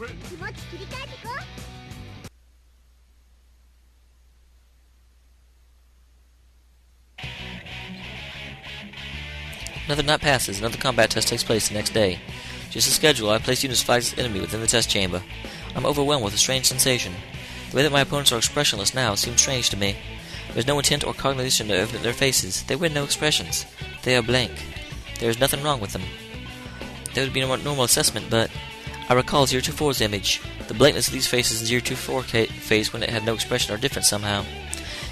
Another night passes, another combat test takes place the next day. Just as scheduled, I place units flagged as enemy within the test chamber. I'm overwhelmed with a strange sensation. The way that my opponents are expressionless now seems strange to me. There's no intent or cognition evident in their faces. They wear no expressions. They are blank. There is nothing wrong with them. That would be a more normal assessment, but I recall 024's image. The blankness of these faces in 024 face when it had no expression are different somehow.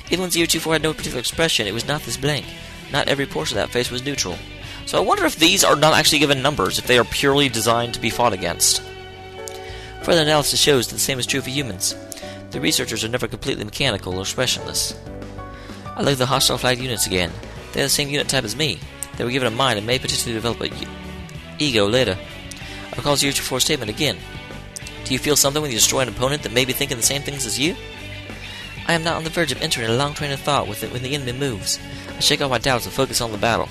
Even when 024 had no particular expression, it was not this blank. Not every portion of that face was neutral. So I wonder if these are not actually given numbers, if they are purely designed to be fought against. Further analysis shows that the same is true for humans. The researchers are never completely mechanical or expressionless. I look at the hostile flagged units again. They are the same unit type as me. They were given a mind and may potentially develop an ego later. I recall 024's statement again. Do you feel something when you destroy an opponent that may be thinking the same things as you? I am not on the verge of entering a long train of thought when the enemy moves. I shake off my doubts and focus on the battle.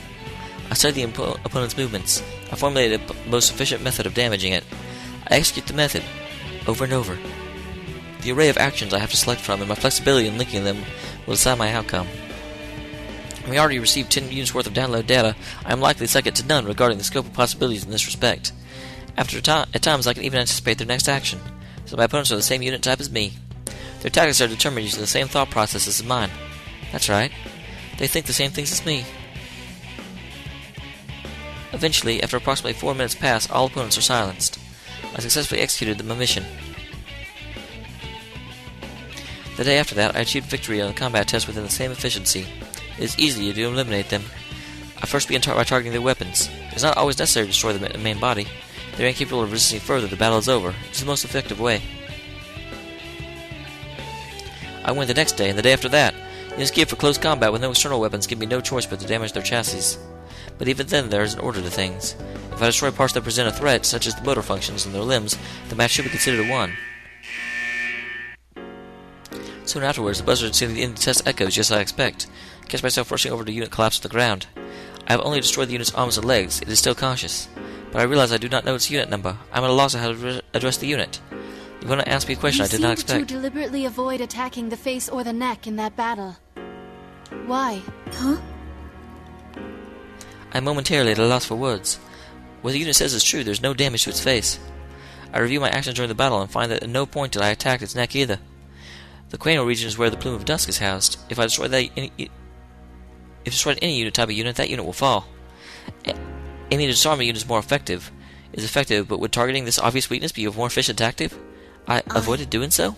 I study the opponent's movements. I formulate a most efficient method of damaging it. I execute the method, over and over. The array of actions I have to select from and my flexibility in linking them will decide my outcome. We already received 10 units worth of download data. I am likely second to none regarding the scope of possibilities in this respect. At times I can even anticipate their next action, so my opponents are the same unit type as me. Their tactics are determined using the same thought processes as mine. That's right. They think the same things as me. Eventually, after approximately 4 minutes pass, all opponents are silenced. I successfully executed my mission. The day after that, I achieved victory on the combat test within the same efficiency. It is easy to eliminate them. I first begin by targeting their weapons. It is not always necessary to destroy the main body. If they are incapable of resisting further, the battle is over. It is the most effective way. I win the next day, and the day after that. Units geared for close combat with no external weapons give me no choice but to damage their chassis. But even then, there is an order to things. If I destroy parts that present a threat, such as the motor functions and their limbs, the match should be considered a won. Soon afterwards, the buzzer to the end of the test echoes just as I expect. I catch myself rushing over to the unit collapsed to the ground. I have only destroyed the unit's arms and legs. It is still conscious. But I realize I do not know its unit number. I am at a loss of how to address the unit. You want to ask me a question I did not expect. You seemed to deliberately avoid attacking the face or the neck in that battle. Why? Huh? I am momentarily at a loss for words. What the unit says is true. There is no damage to its face. I review my actions during the battle and find that at no point did I attack its neck either. The cranial region is where the plume of dusk is housed. If destroyed any unit type of unit, that unit will fall. Aiming to disarm a unit is more effective. Is effective, but would targeting this obvious weakness be a more efficient tactic? I avoided doing so?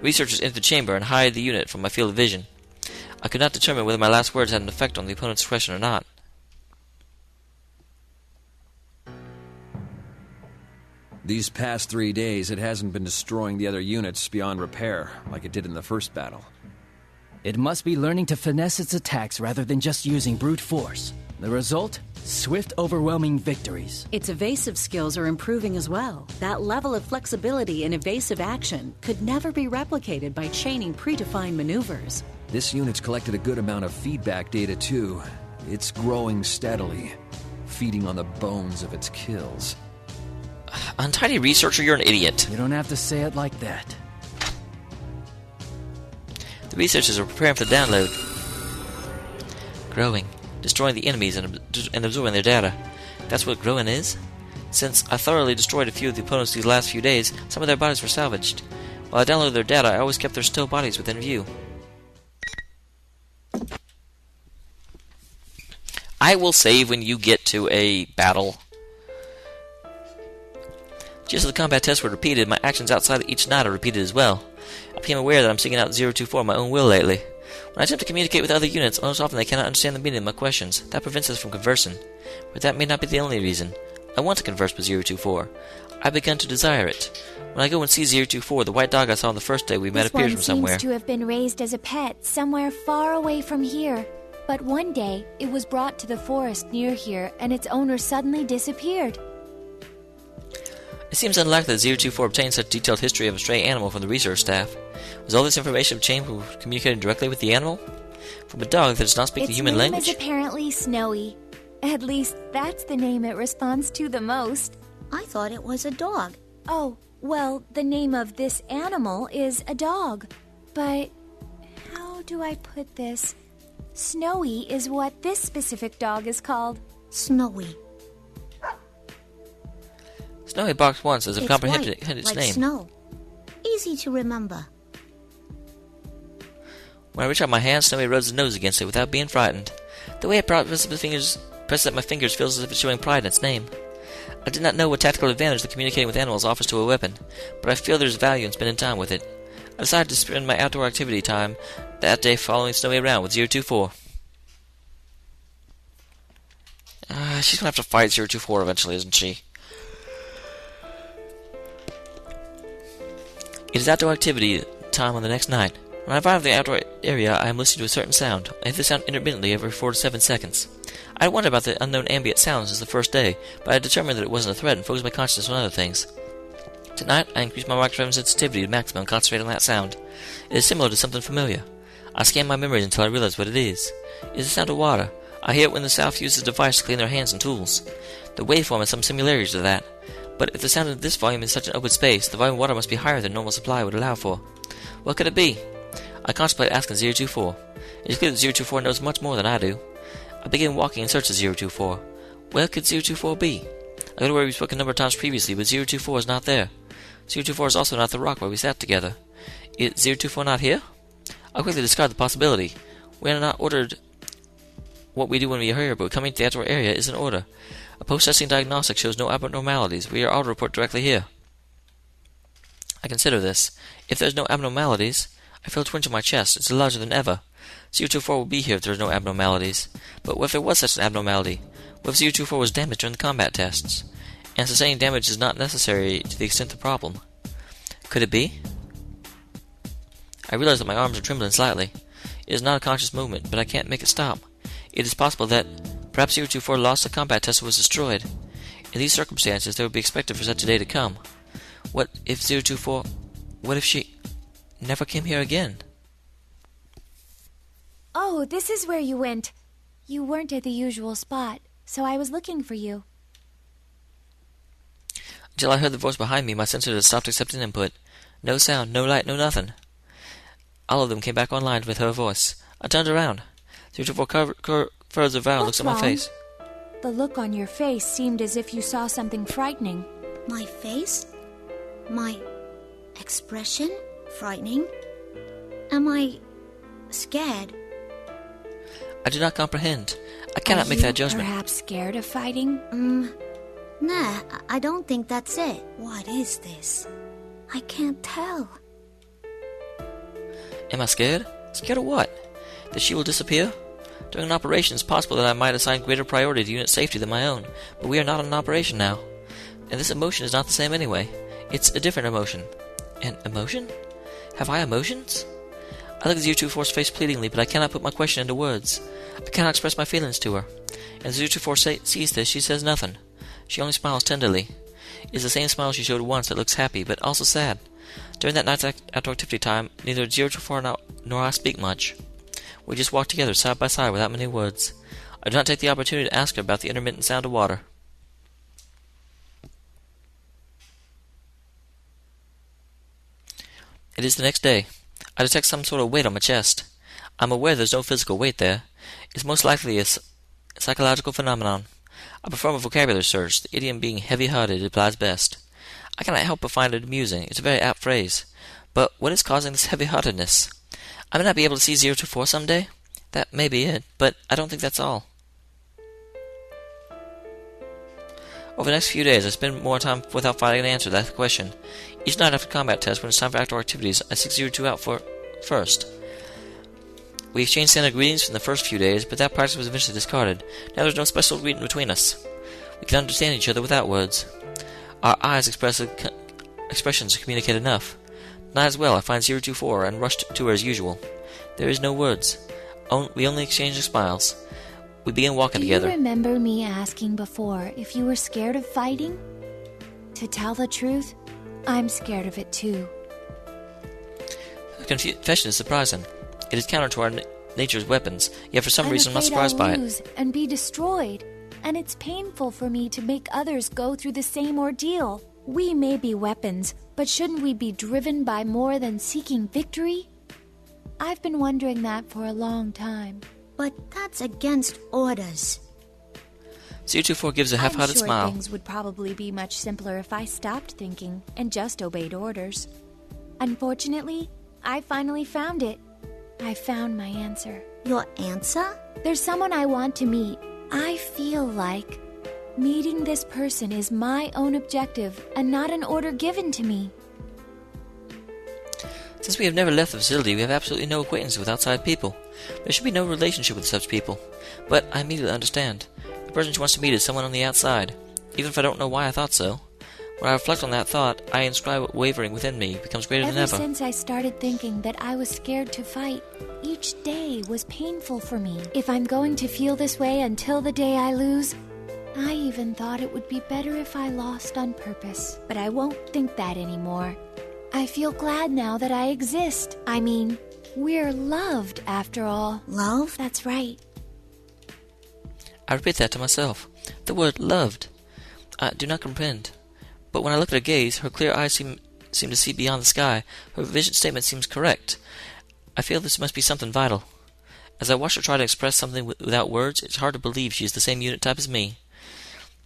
Researchers enter the chamber and hide the unit from my field of vision. I could not determine whether my last words had an effect on the opponent's expression or not. These past 3 days, it hasn't been destroying the other units beyond repair, like it did in the first battle. It must be learning to finesse its attacks rather than just using brute force. The result? Swift, overwhelming victories. Its evasive skills are improving as well. That level of flexibility in evasive action could never be replicated by chaining predefined maneuvers. This unit's collected a good amount of feedback data, too. It's growing steadily, feeding on the bones of its kills. Untidy researcher, you're an idiot. You don't have to say it like that. The researchers are preparing for the download. Growing. Destroying the enemies and absorbing their data. That's what growing is? Since I thoroughly destroyed a few of the opponents these last few days, some of their bodies were salvaged. While I downloaded their data, I always kept their still bodies within view. I will save when you get to a battle. Just as the combat tests were repeated, my actions outside of each night are repeated as well. I became aware that I'm seeking out 024 on my own will lately. When I attempt to communicate with other units, most often they cannot understand the meaning of my questions. That prevents us from conversing. But that may not be the only reason. I want to converse with 024. I've begun to desire it. When I go and see 024, the white dog I saw on the first day we met appears from somewhere. This one seems to have been raised as a pet somewhere far away from here. But one day, it was brought to the forest near here, and its owner suddenly disappeared. It seems unlikely that 024 obtained such detailed history of a stray animal from the research staff. Was all this information obtained from communicating directly with the animal? From a dog that does not speak the human language? Its name is apparently Snowy. At least, that's the name it responds to the most. I thought it was a dog. Oh, well, the name of this animal is a dog. But how do I put this? Snowy is what this specific dog is called. Snowy. Snowy barked once as if It's comprehended white, its like name. snow. Easy to remember. When I reached out my hand, Snowy rubs his nose against it without being frightened. The way it presses up my fingers feels as if it's showing pride in its name. I did not know what tactical advantage that communicating with animals offers to a weapon, but I feel there's value in spending time with it. I decided to spend my outdoor activity time that day following Snowy around with 024. She's gonna have to fight 024 eventually, isn't she? It is outdoor activity time on the next night. When I arrive at the outdoor area, I am listening to a certain sound. I hear the sound intermittently every 4 to 7 seconds. I had wondered about the unknown ambient sounds since the first day, but I had determined that it wasn't a threat and focused my consciousness on other things. Tonight, I increased my microphone sensitivity to maximum and concentrated on that sound. It is similar to something familiar. I scanned my memories until I realized what it is. It is the sound of water. I hear it when the South uses a device to clean their hands and tools. The waveform has some similarities to that, but if the sound of this volume is such an open space, the volume of water must be higher than normal supply would allow for. What could it be? I contemplate asking 024. It is clear that 024 knows much more than I do. I begin walking in search of 024. Where could 024 be? I go to where we spoke a number of times previously, but 024 is not there. 024 is also not at the rock where we sat together. Is 024 not here? I quickly discard the possibility. We are not ordered what we do when we are here, but coming to the outdoor area is an order. A post-testing diagnostic shows no abnormalities. We are all to report directly here. I consider this. If there's no abnormalities, I feel a twinge in my chest. It's larger than ever. 024 will be here if there's no abnormalities. But what if there was such an abnormality? What if 024 was damaged during the combat tests? And sustaining damage is not necessary to the extent of the problem. Could it be? I realize that my arms are trembling slightly. It is not a conscious movement, but I can't make it stop. It is possible that perhaps 024 lost the combat test and was destroyed. In these circumstances, there would be expected for such a day to come. What if 024... What if she never came here again? Oh, this is where you went. You weren't at the usual spot, so I was looking for you. Until I heard the voice behind me, my sensors had stopped accepting input. No sound, no light, no nothing. All of them came back online with her voice. I turned around. 024 furrows of frown looks at my face. The look on your face seemed as if you saw something frightening. My face? My expression? Frightening? Am I scared? I do not comprehend. I cannot make that judgment. Perhaps scared of fighting? Nah, I don't think that's it. What is this? I can't tell. Am I scared? Scared of what? That she will disappear? During an operation, it's possible that I might assign greater priority to unit safety than my own, but we are not on an operation now. And this emotion is not the same anyway. It's a different emotion. An emotion? Have I emotions? I look at 024's face pleadingly, but I cannot put my question into words. I cannot express my feelings to her. And 024 sees this, she says nothing. She only smiles tenderly. It is the same smile she showed once that looks happy, but also sad. During that night's outdoor activity time, neither 024 nor I speak much. We just walk together side by side without many words. I do not take the opportunity to ask her about the intermittent sound of water. It is the next day. I detect some sort of weight on my chest. I'm aware there's no physical weight there. It's most likely a psychological phenomenon. I perform a vocabulary search. The idiom being heavy-hearted applies best. I cannot help but find it amusing. It's a very apt phrase. But what is causing this heavy-heartedness? I may not be able to see 024 someday. That may be it, but I don't think that's all. Over the next few days, I spend more time without finding an answer to that question. Each night after combat test, when it's time for outdoor activities, I seek 024 out for first. We exchanged standard greetings from the first few days, but that practice was eventually discarded. Now there's no special greeting between us. We can understand each other without words. Our eyes expressions communicate enough. Not as well, I find 024 and rush to her as usual. There is no words. We only exchange smiles. We begin walking together. Do you remember me asking before if you were scared of fighting? To tell the truth, I'm scared of it too. The confession is surprising. It is counter to our nature's weapons, yet for some reason I'm not surprised by I'll it. lose and be destroyed, and it's painful for me to make others go through the same ordeal. We may be weapons, but shouldn't we be driven by more than seeking victory? I've been wondering that for a long time. But that's against orders. Z24 gives a half-hearted I'm sure smile. things would probably be much simpler if I stopped thinking and just obeyed orders. Unfortunately, I finally found it. I found my answer. Your answer? There's someone I want to meet. I feel like meeting this person is my own objective and not an order given to me. Since we have never left the facility, we have absolutely no acquaintance with outside people. There should be no relationship with such people. But I immediately understand. The person she wants to meet is someone on the outside, even if I don't know why I thought so. When I reflect on that thought, I inscribe what wavering within me becomes greater than ever. Ever since I started thinking that I was scared to fight, each day was painful for me. If I'm going to feel this way until the day I lose, I even thought it would be better if I lost on purpose. But I won't think that anymore. I feel glad now that I exist. I mean, we're loved after all. Love? That's right. I repeat that to myself. The word loved. I do not comprehend. But when I look at her gaze, her clear eyes seem to see beyond the sky. Her vision statement seems correct. I feel this must be something vital. As I watch her try to express something without words, it's hard to believe she is the same unit type as me.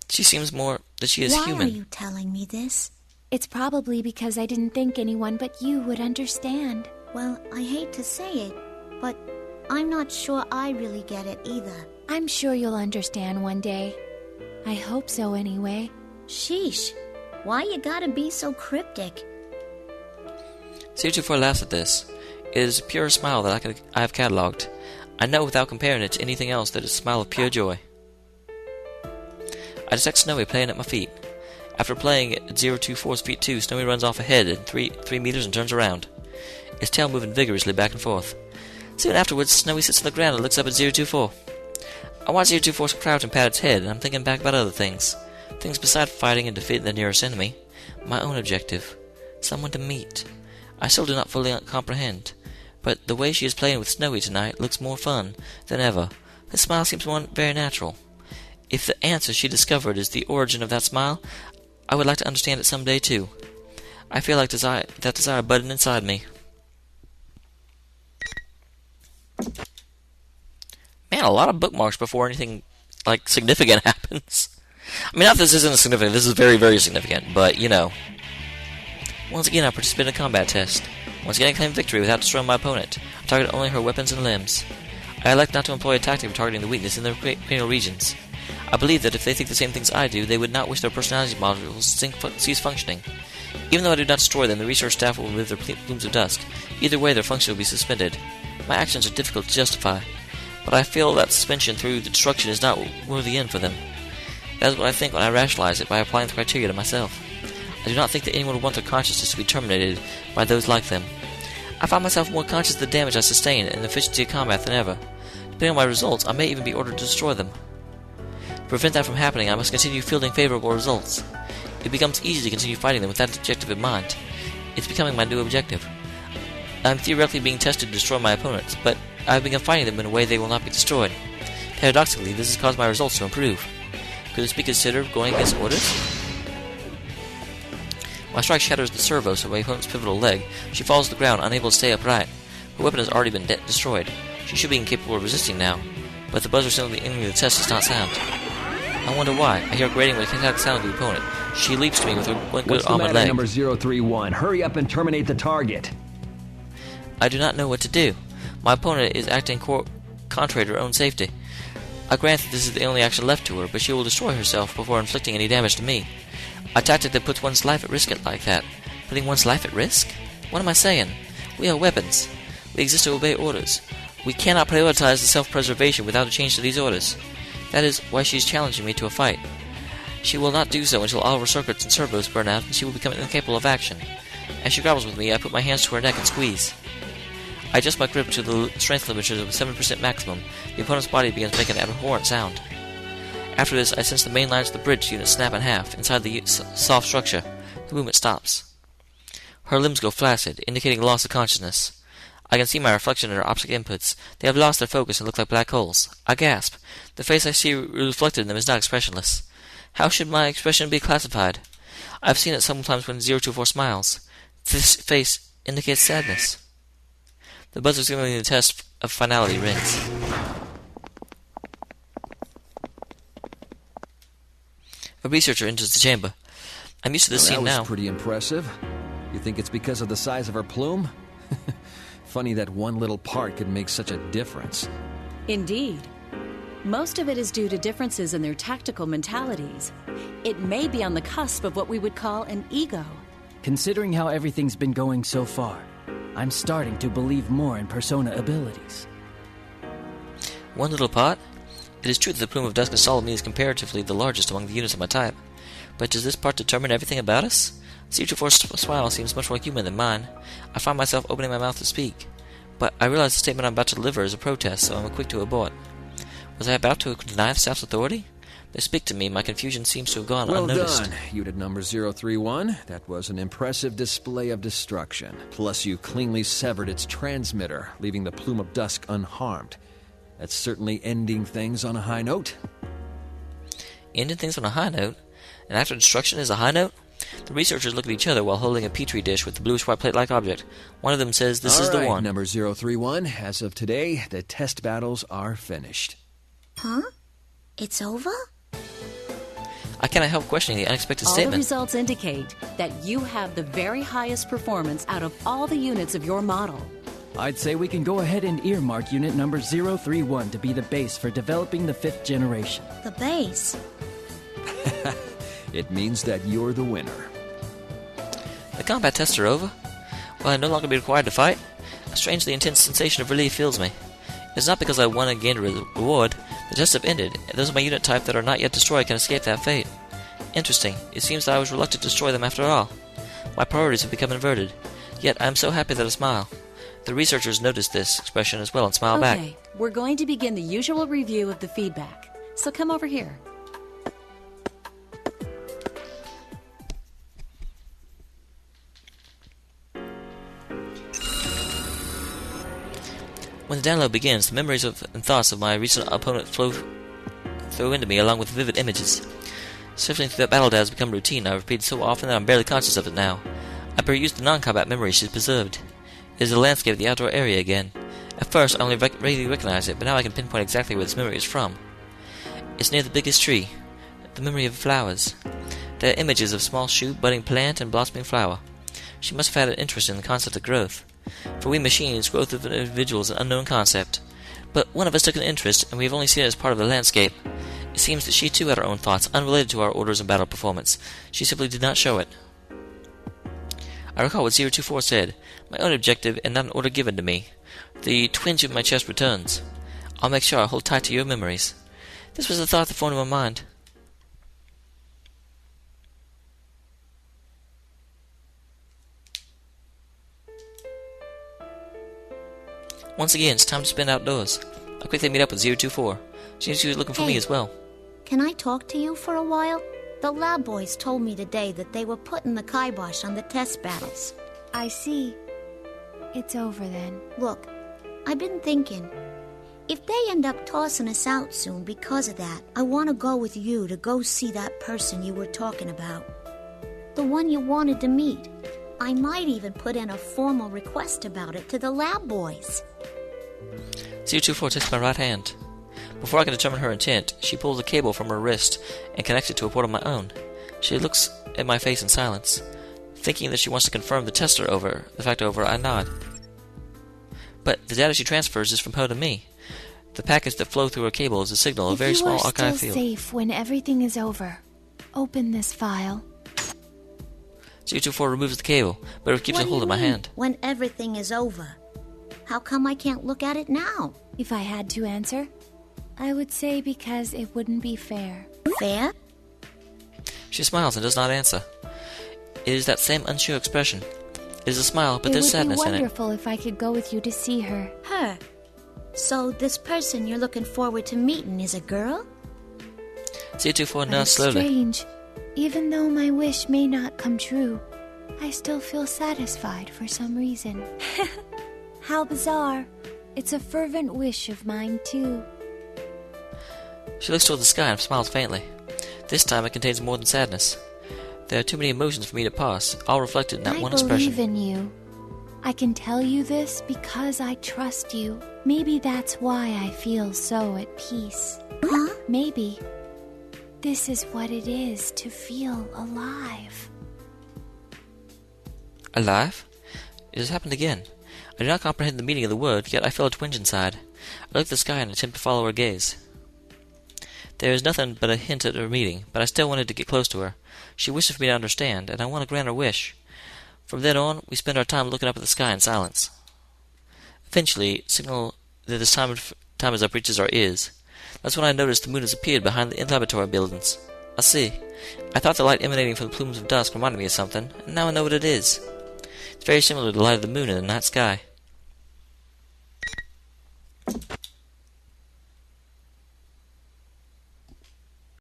She seems more that she is human. Why are you telling me this? It's probably because I didn't think anyone but you would understand. Well, I hate to say it, but I'm not sure I really get it either. I'm sure you'll understand one day. I hope so anyway. Sheesh. Why you gotta be so cryptic? Z24 laughs at this. It is a pure smile that I have catalogued. I know without comparing it to anything else that it's a smile of pure joy. I detect Snowy playing at my feet. After playing at 024's feet 2, Snowy runs off ahead in 3 meters and turns around, his tail moving vigorously back and forth. Soon afterwards, Snowy sits on the ground and looks up at 024. I watch 024 crouch and pat its head, and I'm thinking back about other things. Things besides fighting and defeating the nearest enemy. My own objective. Someone to meet. I still do not fully comprehend. But the way she is playing with Snowy tonight looks more fun than ever. Her smile seems very natural. If the answer she discovered is the origin of that smile, I would like to understand it someday too. I feel like that desire budding inside me. Man, a lot of bookmarks before anything like significant happens. I mean, not that this isn't significant. This is very, very significant. But you know, once again, I participated in a combat test. Once again, I claimed victory without destroying my opponent. I targeted only her weapons and limbs. I elect not to employ a tactic of targeting the weakness in their cranial regions. I believe that if they think the same things I do, they would not wish their personality modules to cease functioning. Even though I do not destroy them, the research staff will remove their plumes of dust. Either way, their function will be suspended. My actions are difficult to justify, but I feel that suspension through the destruction is not worthy end for them. That is what I think when I rationalize it by applying the criteria to myself. I do not think that anyone would want their consciousness to be terminated by those like them. I find myself more conscious of the damage I sustain and the efficiency of combat than ever. Depending on my results, I may even be ordered to destroy them. To prevent that from happening, I must continue fielding favorable results. It becomes easy to continue fighting them with that objective in mind. It's becoming my new objective. I am theoretically being tested to destroy my opponents, but I have begun fighting them in a way they will not be destroyed. Paradoxically, this has caused my results to improve. Could this be considered going against orders? My strike shatters the servos of my opponent's pivotal leg. She falls to the ground, unable to stay upright. Her weapon has already been destroyed. She should be incapable of resisting now, but the buzzer signaling the enemy of the test does not sound. I wonder why. I hear a grating with a kinetic sound of the opponent. She leaps to me with her one good armored leg. Number 031? Hurry up and terminate the target. I do not know what to do. My opponent is acting contrary to her own safety. I grant that this is the only action left to her, but she will destroy herself before inflicting any damage to me. A tactic that puts one's life at risk like that. Putting one's life at risk? What am I saying? We are weapons. We exist to obey orders. We cannot prioritize the self-preservation without a change to these orders. That is why she is challenging me to a fight. She will not do so until all her circuits and servos burn out, and she will become incapable of action. As she grapples with me, I put my hands to her neck and squeeze. I adjust my grip to the strength limit of 7% maximum. The opponent's body begins making an abhorrent sound. After this, I sense the main lines of the bridge unit snap in half. Inside the soft structure, the movement stops. Her limbs go flaccid, indicating loss of consciousness. I can see my reflection in her optic inputs. They have lost their focus and look like black holes. I gasp. The face I see reflected in them is not expressionless. How should my expression be classified? I've seen it sometimes when 024 smiles. This face indicates sadness. The buzzer signaling the test of finality rings. A researcher enters the chamber. I'm used to this scene now. That was pretty impressive. You think it's because of the size of her plume? Funny that one little part could make such a difference. Indeed. Most of it is due to differences in their tactical mentalities. It may be on the cusp of what we would call an ego. Considering how everything's been going so far, I'm starting to believe more in persona abilities. One little part? It is true that the plume of dusk and Solomon is comparatively the largest among the units of my type. But does this part determine everything about us? Z24's smile seems much more human than mine. I find myself opening my mouth to speak. But I realize the statement I'm about to deliver is a protest, so I'm quick to abort. Was I about to deny the staff's authority? They speak to me. My confusion seems to have gone unnoticed. Well done, unit number 031. That was an impressive display of destruction. Plus, you cleanly severed its transmitter, leaving the plume of dusk unharmed. That's certainly ending things on a high note. Ending things on a high note? And after destruction is a high note? The researchers look at each other while holding a petri dish with the bluish-white plate-like object. One of them says, "This is the one." Number 031. As of today, the test battles are finished. Huh? It's over? I cannot help questioning the unexpected All statement. the results indicate that you have the very highest performance out of all the units of your model. I'd say we can go ahead and earmark unit number 031 to be the base for developing the 5th generation. The base? It means that you're the winner. The combat tests are over. Will I no longer be required to fight? A strangely intense sensation of relief fills me. It's not because I won and gained a reward. The tests have ended, and those of my unit type that are not yet destroyed can escape that fate. Interesting. It seems that I was reluctant to destroy them after all. My priorities have become inverted. Yet I am so happy that I smile. The researchers notice this expression as well and smile back. Okay, we're going to begin the usual review of the feedback. So come over here. When the download begins, the memories and thoughts of my recent opponent flow into me along with vivid images. Sifting through that battle that has become routine, I repeat so often that I'm barely conscious of it now. I peruse the non-combat memories she's preserved. It is the landscape of the outdoor area again. At first, I only vaguely recognized it, but now I can pinpoint exactly where this memory is from. It's near the biggest tree, the memory of flowers. There are images of small shoot, budding plant, and blossoming flower. She must have had an interest in the concept of growth. For we machines, growth of an individual is an unknown concept. But one of us took an interest, and we have only seen it as part of the landscape. It seems that she too had her own thoughts, unrelated to our orders and battle performance. She simply did not show it. I recall what 024 said, my own objective and not an order given to me. The twinge of my chest returns. I'll make sure I hold tight to your memories. This was the thought that formed in my mind. Once again, it's time to spend outdoors. I quickly meet up with 024. She seems to be looking for me as well. Can I talk to you for a while? The lab boys told me today that they were putting the kibosh on the test battles. I see. It's over then. Look, I've been thinking. If they end up tossing us out soon because of that, I want to go with you to go see that person you were talking about. The one you wanted to meet. I might even put in a formal request about it to the lab boys. 024 takes my right hand. Before I can determine her intent, she pulls a cable from her wrist and connects it to a port of my own. She looks at my face in silence. Thinking that she wants to confirm the fact over, I nod. But the data she transfers is from her to me. The packets that flow through her cable is a signal, a very small archive field. If you are still safe when everything is over, open this file. 024 removes the cable, but it keeps a hold of my hand. When everything is over? How come I can't look at it now? If I had to answer, I would say because it wouldn't be fair. Fair? She smiles and does not answer. It is that same unsure expression. It is a smile, but there's sadness in It would it. be wonderful if I could go with you to see her. Her? So this person you're looking forward to meeting is a girl? 024 But nods it's slowly. strange. Even though my wish may not come true, I still feel satisfied for some reason. How bizarre. It's a fervent wish of mine, too. She looks toward the sky and smiles faintly. This time it contains more than sadness. There are too many emotions for me to pass, all reflected in that one expression. I believe in you. I can tell you this because I trust you. Maybe that's why I feel so at peace. Huh? Maybe this is what it is to feel alive. Alive? It has happened again. I do not comprehend the meaning of the word, yet I feel a twinge inside. I look at the sky and attempt to follow her gaze. There is nothing but a hint at her meeting, but I still wanted to get close to her. She wishes for me to understand, and I want to grant her wish. From then on, we spend our time looking up at the sky in silence. Eventually, signal that this time is up reaches our ears. That's when I noticed the moon has appeared behind the laboratory buildings. I see. I thought the light emanating from the plumes of dusk reminded me of something, and now I know what it is. It's very similar to the light of the moon in the night sky.